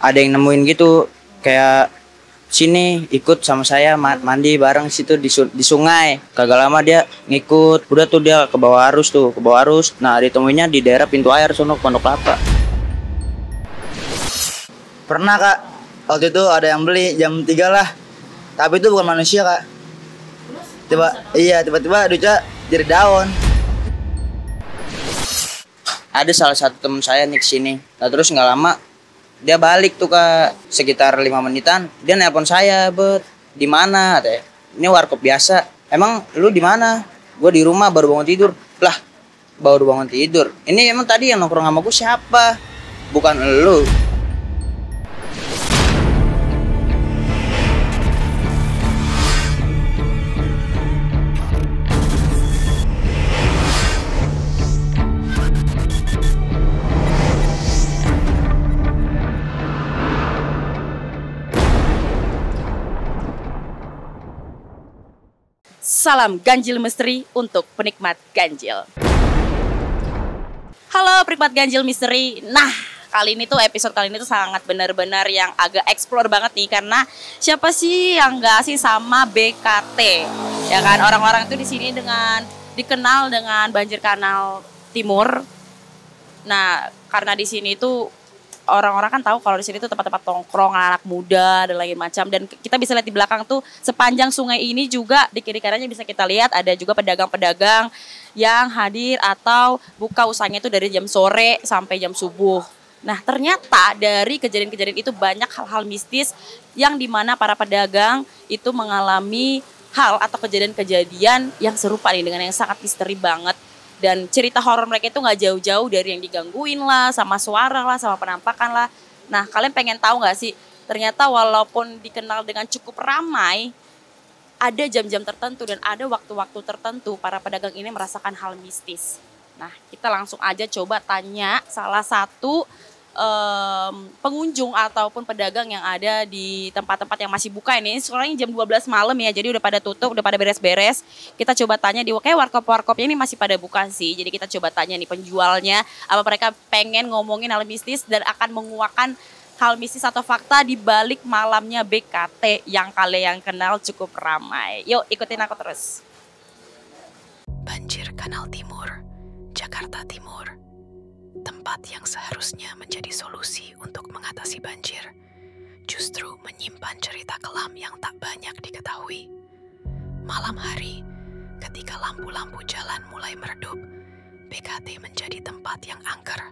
ada yang nemuin gitu, kayak sini ikut sama saya mandi bareng situ di sungai. Kagak lama dia ngikut, udah tuh dia ke bawah arus. Nah ditemuinya di daerah pintu air sono Pondok Kelapa. Pernah kak, waktu itu ada yang beli jam 3 lah, tapi itu bukan manusia kak. Tiba-tiba duitnya jadi daun. Ada salah satu teman saya nih kesini, nah terus nggak lama dia balik tuh kak, sekitar 5 menitan dia nelpon saya, di mana? Ini warkop biasa. Emang lu di mana? Gue di rumah baru bangun tidur. Lah, baru bangun tidur. Ini emang tadi yang nongkrong sama gue siapa? Bukan lu. Salam ganjil misteri untuk penikmat ganjil. Halo penikmat ganjil misteri. Nah, episode kali ini tuh sangat benar-benar yang agak explore banget nih, karena siapa sih yang gak sih sama BKT? Ya kan, orang-orang itu di sini dikenal dengan banjir kanal timur. Nah, karena di sini itu orang-orang kan tahu kalau di sini tuh tempat-tempat tongkrong anak muda dan lain macam, dan kita bisa lihat di belakang tuh sepanjang sungai ini juga di kiri kanannya bisa kita lihat ada juga pedagang-pedagang yang hadir atau buka usahanya itu dari jam sore sampai jam subuh. Nah, ternyata dari kejadian-kejadian itu banyak hal-hal mistis yang dimana para pedagang itu mengalami hal atau kejadian-kejadian yang serupa nih dengan yang sangat misteri banget. Dan cerita horor mereka itu gak jauh-jauh dari yang digangguin lah, sama suara lah, sama penampakan lah. Nah, kalian pengen tahu gak sih, ternyata walaupun dikenal dengan cukup ramai, ada jam-jam tertentu dan ada waktu-waktu tertentu para pedagang ini merasakan hal mistis. Nah, kita langsung aja coba tanya salah satu pengunjung ataupun pedagang yang ada di tempat-tempat yang masih buka ini. Soalnya jam 12 malam ya, jadi udah pada tutup, udah pada beres-beres. Kita coba tanya kayak warkop-warkopnya ini masih pada buka sih. Jadi kita coba tanya nih penjualnya, apa mereka pengen ngomongin hal mistis dan akan menguakkan hal mistis atau fakta di balik malamnya BKT yang kalian kenal cukup ramai. Yuk ikutin aku terus. Banjir Kanal Timur, Jakarta Timur. Tempat yang seharusnya menjadi solusi untuk mengatasi banjir, justru menyimpan cerita kelam yang tak banyak diketahui. Malam hari, ketika lampu-lampu jalan mulai meredup, BKT menjadi tempat yang angker.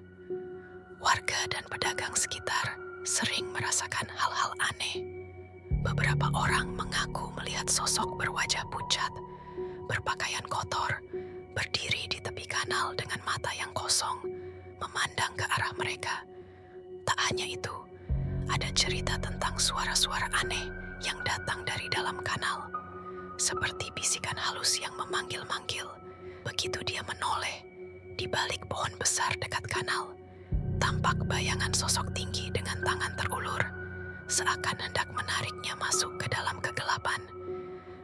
Warga dan pedagang sekitar sering merasakan hal-hal aneh. Beberapa orang mengaku melihat sosok berwajah pucat, berpakaian kotor, berdiri di tepi kanal dengan mata yang kosong, memandang ke arah mereka. Tak hanya itu, ada cerita tentang suara-suara aneh yang datang dari dalam kanal, seperti bisikan halus yang memanggil-manggil. Begitu dia menoleh, di balik pohon besar dekat kanal, tampak bayangan sosok tinggi dengan tangan terulur, seakan hendak menariknya masuk ke dalam kegelapan.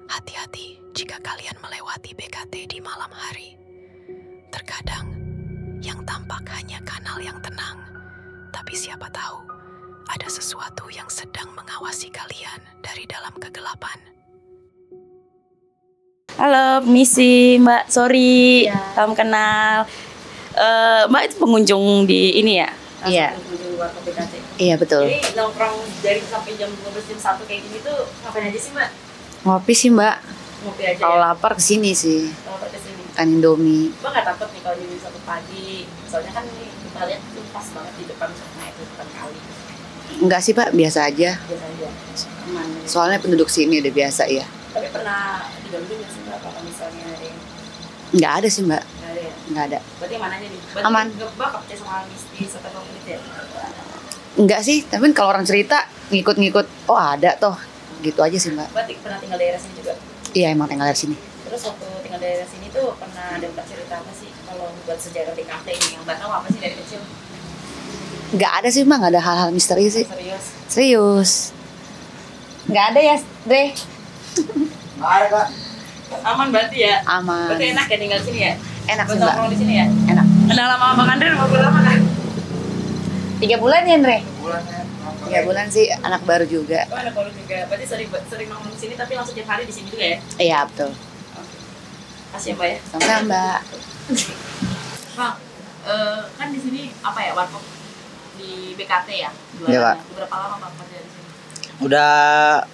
Hati-hati jika kalian melewati BKT di malam hari. Terkadang, yang tampak hanya kanal yang tenang, tapi siapa tahu ada sesuatu yang sedang mengawasi kalian dari dalam kegelapan. Halo, misi Mbak, sorry, salam kenal. Mbak itu pengunjung di ini ya? Iya. Pengunjung warkop BKT. Iya betul. Jadi nongkrong dari sampai jam 12 jam 1 kayak gini tuh ngapain aja sih Mbak? Ngopi sih Mbak. Ngopi aja. Kalau ya? lapar kesini sih. Kalau lapar kesini. Kan Indomie. Mbak nggak takut nih kalau jam 1 pagi? Soalnya kan ini kita lihat tuh pas banget di depan sungai itu, depan kali. Enggak sih Pak, biasa aja. Biasa aja. Aman. Soalnya penduduk sini udah biasa ya. Tapi pernah digangguin nggak sih Mbak kalau misalnya ada yang? Enggak ada sih Mbak. Nggak ada ya? Enggak ada. Berarti yang mananya nih? Berarti Aman. Mbak percaya sama hal mistis atau apa gitu ya? Enggak sih, tapi kalau orang cerita ngikut-ngikut, oh ada toh. Gitu aja sih Mbak. Berarti pernah tinggal daerah sini juga? Iya emang tinggal di sini. Terus waktu tinggal daerah sini tuh pernah dapat cerita apa sih kalau buat sejarah BKT ini yang Mbak tahu apa sih dari kecil? Enggak ada sih Mbak, enggak ada hal-hal misteri sih. Serius? Serius. Enggak ada ya, Dre? Ada kak. Aman berarti ya? Aman. Berarti enak ya tinggal sini ya? Enak sih Buat Mbak. nongkrong di sini ya? Enak. Kenal lama Bang Andre berapa lama kan? 3 bulan ya Andre? 3 bulan ya. 3 bulan sih, anak baru juga. Oh, anak baru juga. Berarti sering nongkrong di sini tapi langsung tiap hari di sini juga ya? Iya betul. Kasih ya Mbak ya. Sama Mbak. Bang, kan di sini apa ya, warkop di BKT ya? Iya, Kak. Berapa lama Bang kerja di sini? Udah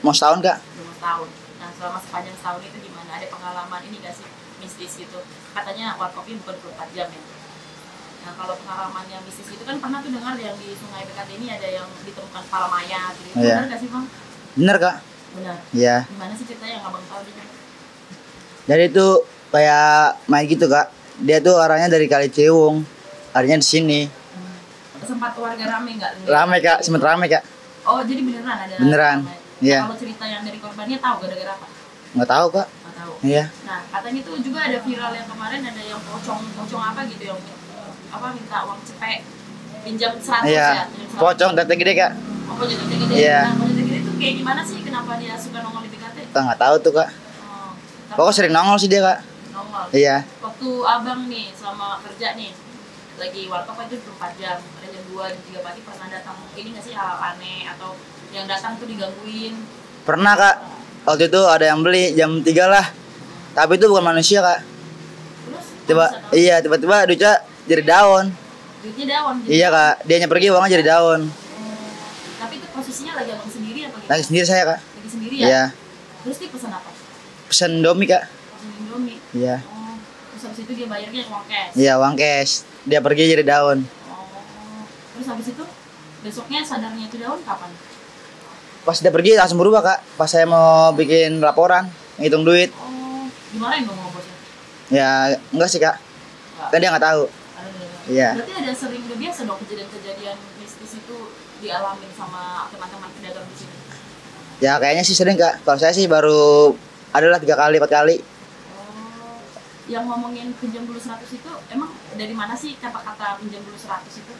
mau setahun Kak? Udah mau setahun. Nah, selama sepanjang setahun itu gimana? Ada pengalaman ini gak sih mistis gitu? Katanya warkopnya bukan 24 jam ya. Nah, kalau pengalaman yang mistis itu kan pernah tuh dengar yang di Sungai BKT ini ada yang ditemukan kepala mayat gitu. Iya. Benar gak sih Bang? Bener Kak? Benar. Iya. Gimana sih ceritanya yang Abang tahu gitu? Jadi itu kayak main gitu Kak. Dia tuh arahnya dari Kali Ciliwung, larinya di sini. Sempat warga rame nggak? Rame Kak, sempet rame Kak. Oh, jadi beneran ada? Beneran, rame. iya. Nah, kalau cerita yang dari korbannya tahu gara-gara apa? Nggak tahu Kak. Nggak tahu. Iya. Nah, katanya tuh juga ada viral yang kemarin ada yang pocong apa gitu yang apa minta uang cepek pinjam 100 Iya. ya? Pinjam 100. Pocong tete gede Kak. Oh, pocong gede. Iya. Nah, pocong gede itu kayak gimana sih? Kenapa dia suka nongol di BKT? Kita nggak tahu tuh Kak. Oh, tapi Pokoknya sering nongol sih dia Kak. nongol. Iya. Waktu abang nih selama kerja nih lagi warkop itu 24 jam, ada jam 2, jam 3 pagi pernah datang ini nggak sih hal aneh atau yang datang tuh digangguin? Pernah Kak. Waktu itu ada yang beli jam 3 lah. Tapi itu bukan manusia Kak. Terus Tiba-tiba duitnya jadi daun. duitnya daun. Jadi, Iya Kak. Dianya pergi uangnya jadi daun. tapi itu posisinya lagi abang sendiri apa gitu? Lagi sendiri saya Kak. Lagi sendiri ya? Iya. Terus dia pesan apa? Pesan Indomie Kak. Pesan Indomie. Iya. Oh, terus habis itu dia bayarnya uang cash. Iya uang cash. Dia pergi jadi daun. Oh, terus habis itu besoknya sadarnya itu daun kapan? Pas dia pergi langsung berubah Kak. Pas saya mau bikin laporan, ngitung duit. Oh, dimarahin dong sama bosnya? Ya enggak sih Kak. Kan dia nggak tahu. Iya. Berarti ada sering udah biasa dong kejadian-kejadian mistis itu dialamin sama teman-teman pedagang di sini. Ya kayaknya sih sering Kak. Kalau saya sih baru adalah 3 kali 4 kali. Oh, yang ngomongin pinjam dulu 100 itu emang dari mana sih kata-kata pinjam dulu 100 itu?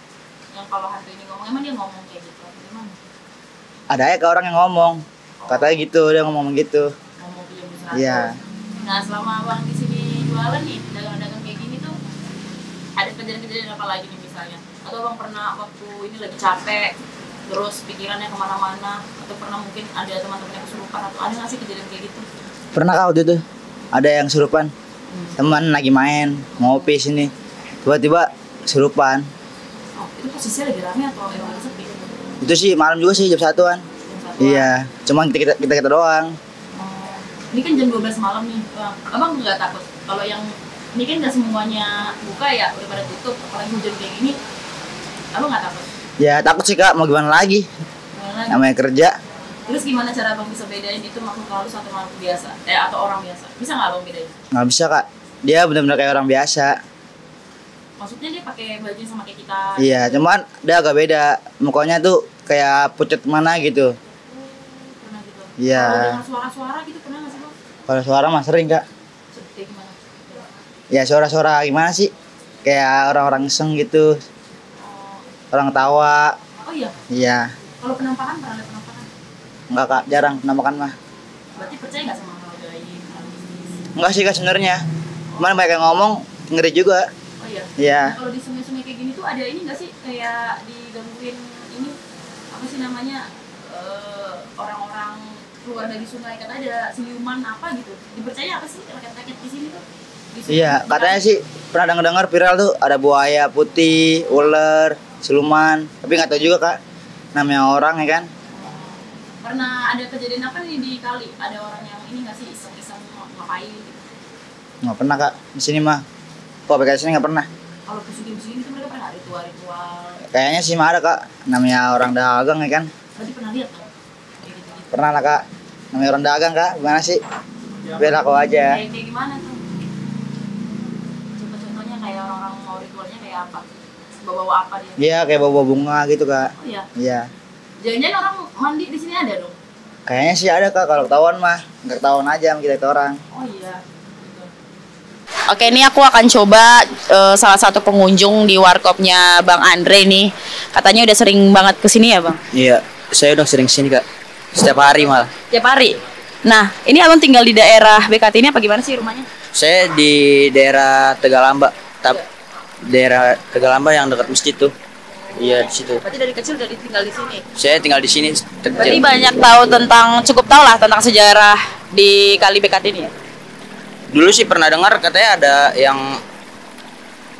Yang kalau hantu ini ngomong, emang dia ngomong kayak gitu? Gimana? Ada ya ke orang yang ngomong. Katanya gitu, dia ngomong gitu. Ngomong pinjam dulu 100. Iya. Nah, selama abang di sini jualan nih, dagang-dagang kayak gini tuh ada kejadian-kejadian apa lagi nih misalnya? Atau abang pernah waktu ini lagi capek, terus pikirannya kemana-mana, atau pernah mungkin ada teman-teman yang kesurupan, atau ada nggak sih kejadian kayak gitu? Pernah Kak waktu itu. Ada yang kesurupan. Teman lagi main, ngopi sini. Tiba-tiba kesurupan. Oh, itu posisinya lagi rame atau emang lagi sepi? Itu sih malam juga sih jam 1-an. Jam 1-an? Iya, cuman kita doang. Oh, ini kan jam 12 malam nih, Bang. Abang nggak takut? Kalau yang ini kan nggak semuanya buka ya, udah pada tutup, apalagi hujan kayak gini. Abang nggak takut? Ya takut sih Kak, mau gimana lagi? Gimana lagi? Namanya kerja. Terus gimana cara abang bisa bedain itu makhluk halus atau makhluk biasa? Atau orang biasa? Bisa nggak abang bedain? Nggak bisa Kak. Dia benar-benar kayak orang biasa. Maksudnya dia pakai baju sama kayak kita? Iya, cuman dia agak beda. Mukanya tuh kayak pucet mana gitu. Pernah gitu? Iya. Kalau dengar suara-suara gitu pernah nggak sih bang? Kalau suara mah sering Kak. Kayak gimana? Ya suara-suara gimana sih? Kayak orang-orang iseng gitu. Oh, Orang tawa. oh iya. Iya. Kalau penampakan pernah ada penampakan? Enggak Kak, jarang penampakan mah. Berarti percaya nggak sama hal gaib, hal mistis? Enggak sih Kak sebenarnya. Cuman banyak yang ngomong ngeri juga. Oh iya. Iya. Nah, kalau di sungai-sungai kayak gini tuh ada ini nggak sih kayak digangguin ini apa sih namanya orang-orang keluar dari sungai kata ada siluman apa gitu. Dipercaya apa sih rakyat-rakyat di sini tuh? Di sungai, Iya, di katanya kali. sih pernah dengar viral tuh ada buaya putih, ular, siluman. Tapi nggak tahu juga Kak. Namanya orang ya kan. Pernah ada kejadian apa nih di kali? Ada orang yang ini nggak sih iseng-iseng ngapain gitu? Nggak pernah Kak. Di sini mah. Kok PKS sini nggak pernah. Kalau musim-musim itu mereka pernah ritual-ritual. Kayaknya sih mah ada Kak. Namanya orang dagang ya kan. Berarti pernah lihat dong? Kayak gitu-gitu. Pernah lah Kak. Namanya orang dagang Kak. Gimana sih? Biar aku aja. Kayak gimana tuh? Contoh-contohnya kayak orang-orang mau ritualnya kayak apa? Bawa-bawa apa dia? Iya kayak bawa bunga gitu Kak. Oh iya. Iya. Jangan-jangan orang mandi di sini ada dong? Kayaknya sih ada Kak. Kalau ketahuan mah nggak ketahuan aja sama kita orang. Oh iya. Oke, ini aku akan coba salah satu pengunjung di warkopnya Bang Andre nih. Katanya udah sering banget kesini ya Bang? Iya, saya udah sering sini Kak. Setiap hari malah. Tiap hari? Nah, ini abang tinggal di daerah BKT ini apa gimana sih rumahnya? Saya di daerah Tegalamba. Daerah Tegalamba yang dekat masjid tuh. Iya di situ. Berarti dari kecil dari tinggal di sini. Saya tinggal di sini Berarti kecil. banyak tahu cukup tahu lah tentang sejarah di Kali BKT ini ya. Dulu sih pernah dengar katanya ada yang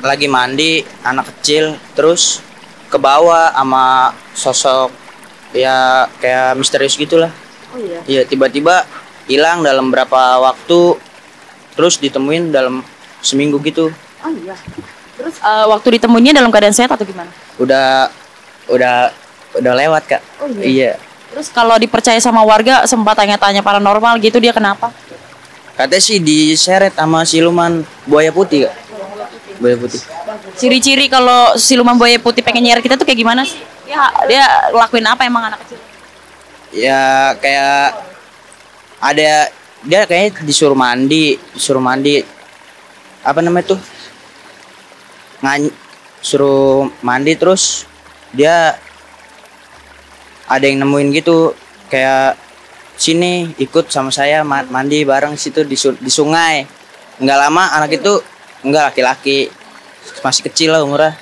lagi mandi anak kecil terus ke bawah sama sosok ya kayak misterius gitulah. Oh iya. Iya tiba-tiba hilang dalam berapa waktu terus ditemuin dalam seminggu gitu. Oh iya. Terus waktu ditemuinya dalam keadaan sehat atau gimana? Udah lewat Kak. Oh Iya. Terus kalau dipercaya sama warga sempat tanya-tanya paranormal gitu dia kenapa? Katanya sih diseret sama siluman buaya putih Kak. Buaya putih. Ciri-ciri kalau siluman buaya putih pengen nyeret kita tuh kayak gimana sih? Dia lakuin apa emang anak kecil? Ya kayak ada dia kayaknya disuruh mandi apa namanya tuh suruh mandi terus dia ada yang nemuin gitu kayak sini ikut sama saya mandi bareng situ di sungai. Nggak lama anak itu enggak laki-laki masih kecil lah umurnya.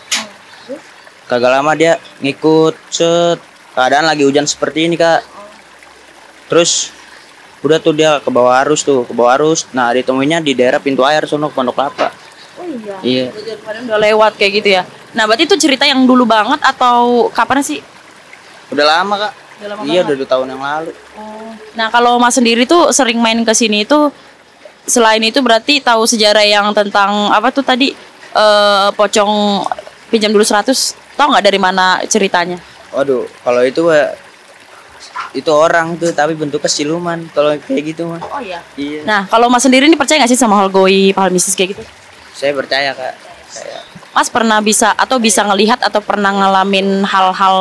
Kagak lama dia ngikut keadaan lagi hujan seperti ini Kak. Terus udah tuh dia ke bawah arus. Nah ditemuinya di daerah pintu air sono Pondok Kelapa. Oh iya. Iya. Udah lewat kayak gitu ya. Nah berarti itu cerita yang dulu banget atau kapan sih? Udah lama Kak. Udah lama Iya banget. udah 2 tahun yang lalu. Nah kalau Mas sendiri tuh sering main ke sini itu selain itu berarti tahu sejarah yang tentang apa tuh tadi pocong pinjam dulu 100 tahu nggak dari mana ceritanya? Waduh kalau itu orang tuh tapi bentuknya siluman kalau kayak gitu mah. Oh iya. Iya. Nah kalau Mas sendiri ini percaya nggak sih sama hal goib, hal mistis kayak gitu? Saya percaya Kak. Mas pernah bisa ngelihat atau pernah ngalamin hal-hal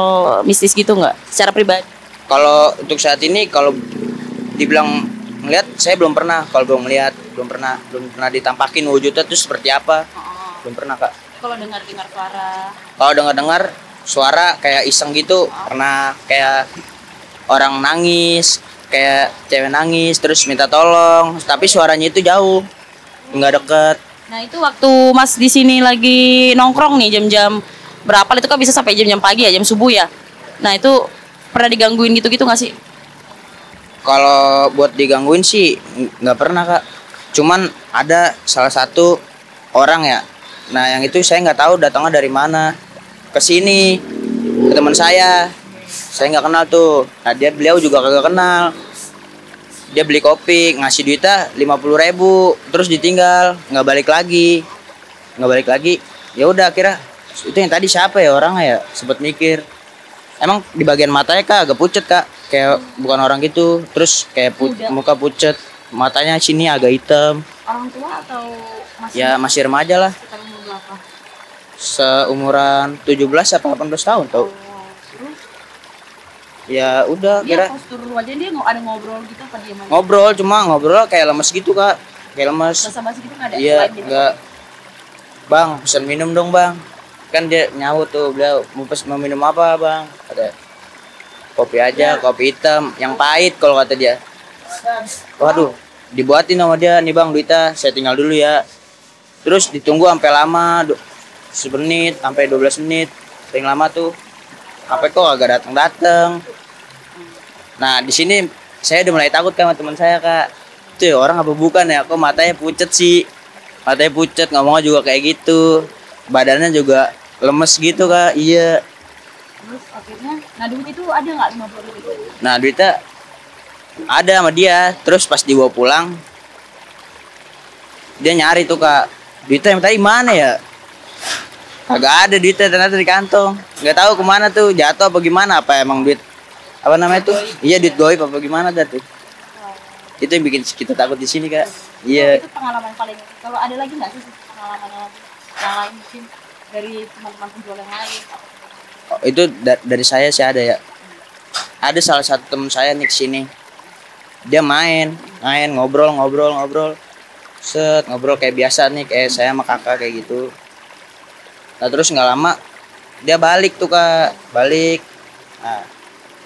mistis gitu nggak secara pribadi? Kalau untuk saat ini kalau dibilang ngeliat saya belum pernah. Kalau belum pernah ditampakin wujudnya tuh seperti apa. Belum pernah Kak. Kalau dengar suara? Kalau dengar suara kayak iseng gitu pernah kayak orang nangis, kayak cewek nangis terus minta tolong, tapi suaranya itu jauh. Nggak deket. Nah itu waktu Mas di sini lagi nongkrong nih jam-jam berapa itu kan bisa sampai jam-jam pagi ya, jam subuh ya. Nah itu pernah digangguin gitu-gitu nggak sih? Kalau buat digangguin sih nggak pernah Kak. Cuman ada salah satu orang ya. Nah yang itu saya nggak tahu datangnya dari mana. Kesini ke teman saya nggak kenal tuh. Nah beliau juga kagak kenal. Dia beli kopi ngasih duitnya 50.000 terus ditinggal nggak balik lagi. Ya udah akhirnya itu yang tadi siapa ya orangnya ya, sempet mikir. Emang di bagian matanya Kak agak pucet Kak, kayak bukan orang gitu. Terus kayak muka pucet, matanya sini agak hitam. Orang tua atau masih? Ya masih remaja lah. Seumuran 17 atau 18 tahun tau. Ya udah Dia kira postur wajah dia ada ngobrol gitu apa dia ngobrol kayak lemes gitu Kak, kayak lemes. Basa-basi gitu nggak ada? Iya Lain gitu? enggak. Bang pesan minum dong Bang, kan dia nyaut tuh beliau mau minum apa Bang, kata kopi aja, kopi hitam yang pahit kalau kata dia. Waduh dibuatin sama dia, nih Bang duitnya saya tinggal dulu ya. Terus ditunggu sampai lama 10 menit sampai 12 menit paling lama tuh, sampai kok agak datang. Nah di sini saya udah mulai takut sama teman saya Kak. Tuh orang apa bukan ya, kok matanya pucet sih, ngomongnya juga kayak gitu, badannya juga lemes gitu Kak. Iya. Terus akhirnya, nah duit itu ada nggak 50.000 itu? Nah duitnya ada sama dia. Terus pas dibawa pulang dia nyari tuh Kak, duitnya yang tadi mana ya, kagak ada duitnya ternyata di kantong. Nggak tahu kemana tuh, jatuh apa gimana, apa emang duit apa namanya tuh, iya duit goib apa gimana dah tuh. Itu yang bikin kita takut di sini Kak. Iya. Itu pengalaman paling. Kalau ada lagi nggak sih pengalaman yang lain mungkin dari teman-teman penjual yang lain? Oh, itu dari saya sih ada ya. Ada salah satu teman saya nih kesini. Dia main ngobrol. Ngobrol kayak biasa nih, kayak saya sama kakak kayak gitu. Nah terus nggak lama dia balik tuh Kak, Nah,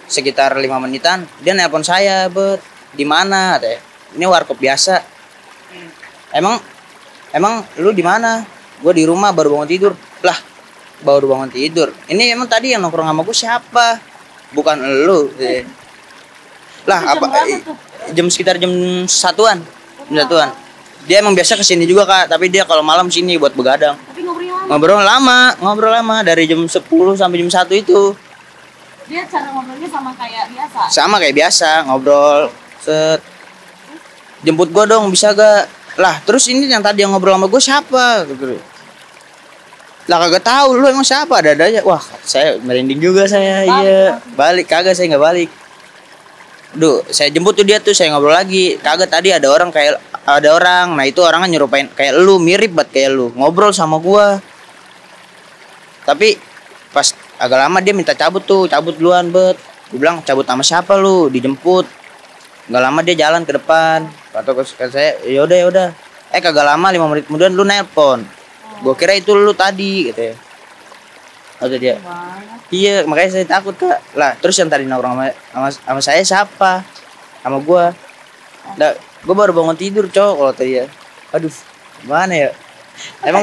sekitar 5 menitan dia nelpon saya, "Bet, di mana?" Katanya. "Ini warkop biasa." Emang lu di mana? Gue di rumah baru bangun tidur. Lah, baru bangun tidur. Ini emang tadi yang nongkrong sama gue siapa? Bukan elu. Lah Itu jam apa? berapa tuh? Jam sekitar jam satuan. Jam satuan. Dia emang biasa kesini juga kak, tapi dia kalau malam sini buat begadang. Tapi ngobrolnya lama. Ngobrol lama dari jam 10 sampai jam 1 itu. Dia cara ngobrolnya sama kayak biasa. Sama kayak biasa, ngobrol. Set. Jemput gua dong, bisa gak? Lah, terus ini yang tadi yang ngobrol sama gue siapa? Gitu. Lah kagak tahu lu emang siapa, ada aja. Wah, saya merinding juga saya. Iya, balik kagak, saya nggak balik. Duh, saya jemput tuh dia tuh, saya ngobrol lagi. Kagak, tadi ada orang. Nah itu orangnya nyerupain kayak lu, mirip banget kayak lu, ngobrol sama gua. Tapi pas agak lama dia minta cabut duluan bet. Gue bilang cabut sama siapa lu, dijemput. Nggak lama dia jalan ke depan. Kata saya, yaudah. Kagak lama 5 menit kemudian lu nelpon. Gue kira itu lu tadi gitu ya. Kata dia. Iya, makanya saya takut kak. Lah terus yang tadi nongkrong sama saya siapa? Sama gue. Nah, gue baru bangun tidur cowok kalau tadi ya. Aduh, gimana ya? Emang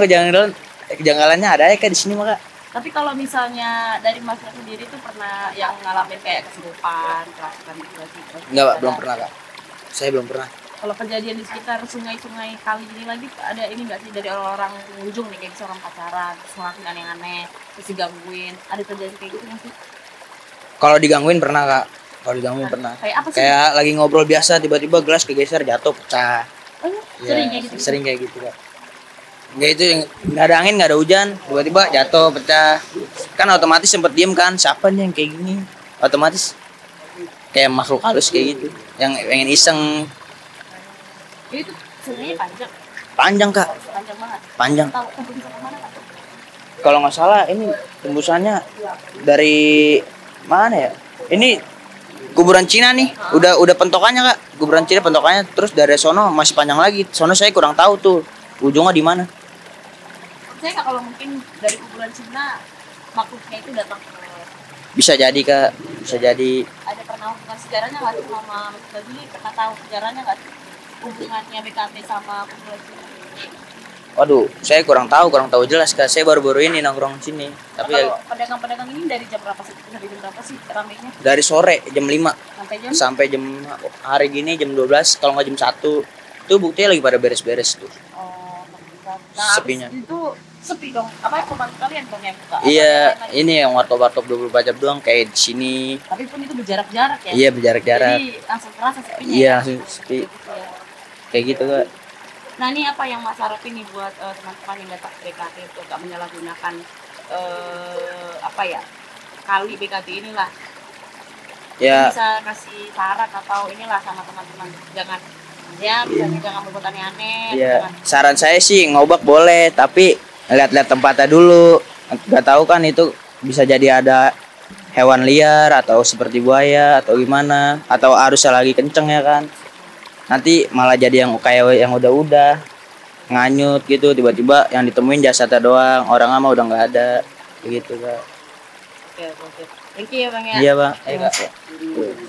kejanggalannya ada ya kak di sini maka. Tapi kalau misalnya dari masnya sendiri tuh pernah yang ngalamin kayak kesurupan, keracunan gitu? Enggak pak, belum pernah kak. Saya belum pernah. Kalau kejadian di sekitar sungai-sungai kali ini lagi ada ini nggak sih dari orang-orang pengunjung nih kayak seorang pacaran, terus ngelakuin aneh-aneh, terus digangguin, ada terjadi kayak gitu nggak sih? Kalau digangguin pernah kak. Kalau digangguin pernah. Kayak apa sih? Kayak lagi ngobrol biasa tiba-tiba gelas kegeser jatuh pecah. Oh, iya? Ya, Sering kayak gitu? Sering kayak gitu kak. Nggak itu nggak ada angin nggak ada hujan tiba-tiba jatuh pecah. Kan otomatis sempet diem kan. Siapa nih yang kayak gini? Otomatis kayak makhluk halus kayak gitu. Yang pengen iseng. Itu sebenarnya panjang. Panjang kak. Panjang banget. Panjang. Tahu tembusnya kemana kak? Kalau nggak salah ini tembusannya dari mana ya? Ini kuburan Cina nih. Udah pentokannya kak. Kuburan Cina pentokannya terus dari sono masih panjang lagi. Sono saya kurang tahu tuh ujungnya di mana. Saya nggak kalau mungkin dari kuburan Cina makhluknya itu datang ke Bisa jadi kak. Bisa jadi. ada pernah hubungan sejarahnya nggak sih sama tadi pernah tahu sejarahnya nggak sih hubungannya BKT sama kuburan Cina? Waduh, saya kurang tahu jelas kak. Saya baru-baru ini nongkrong sini. Tapi Kalau pedagang-pedagang ini dari jam berapa sih? Dari jam berapa sih ramainya? dari sore jam 5 Sampai jam? sampai jam hari gini jam 12 kalau nggak jam 1 itu buktinya lagi pada beres-beres tuh. Oh, nah, Sepinya. abis itu sepi dong. Apa pembantu kalian dong yang buka? Iya, Apa ini yang warkop-warkop 24 jam doang kayak di sini. tapi pun itu berjarak-jarak ya? Iya, berjarak-jarak. Jadi langsung terasa sepinya Iya, ya? langsung sepi. Gitu ya. Kayak gitu kak. Nah ini apa yang Mas harapin nih buat teman-teman yang datang ke BKT untuk gak menyalahgunakan apa ya kali BKT inilah. Ya, Bisa kasih saran atau inilah sama teman-teman jangan ya misalnya jangan berbuat aneh-aneh. iya. Jangan. Saran saya sih ngobak boleh, tapi lihat-lihat tempatnya dulu. Gak tahu kan itu bisa jadi ada hewan liar atau seperti buaya atau gimana, atau arusnya lagi kenceng ya kan. Nanti malah jadi yang kayak yang udah nganyut gitu, tiba-tiba yang ditemuin jasadnya doang, orangnya mah udah nggak ada begitu kak. Oke. Thank you ya bang ya. Iya bang, kak.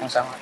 Sama-sama.